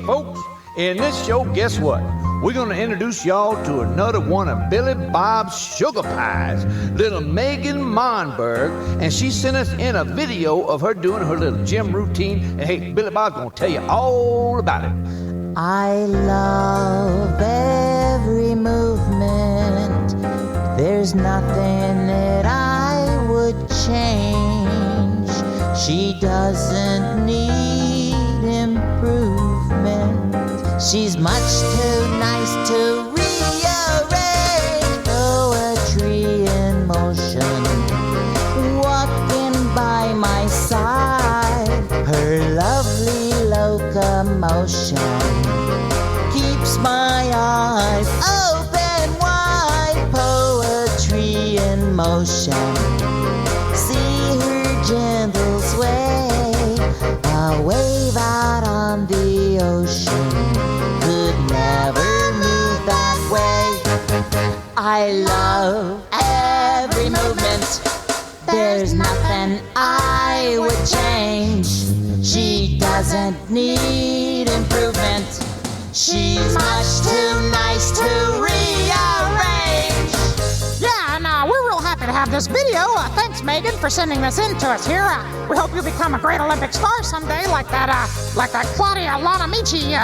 folks. In this show, guess what? We're going to introduce y'all to another one of Billy Bob's sugar pies, little Megan Monberg, and she sent us in a video of her doing her little gym routine. And hey, Billy Bob's going to tell you all about it. I love every movement. There's nothing that I would change. She doesn't need improvement. She's much too nice to rearrange. Poetry in motion, walking by my side. Her lovely locomotion keeps my eyes open wide. Poetry in motion, see her gentle sway. A wave out on the ocean could never move that way. I love every movement. There's nothing I would change. She doesn't need improvement. She's much too nice to rearrange. Yeah, and we're real happy to have this video. Thanks, Megan, for sending this in to us here. We hope you become a great Olympic star someday, like that Claudia Lonamici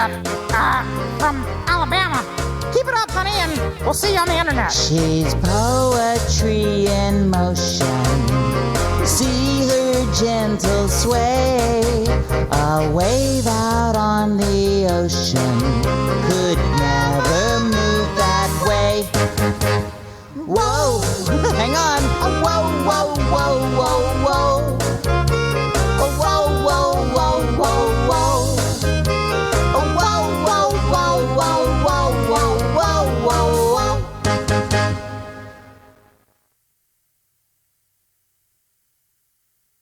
from Alabama. Keep it up, honey, and we'll see you on the internet. She's poetry in motion. See her gentle sway. A wave out on the ocean could never move that way. Whoa, hang on. Whoa, whoa, whoa, whoa.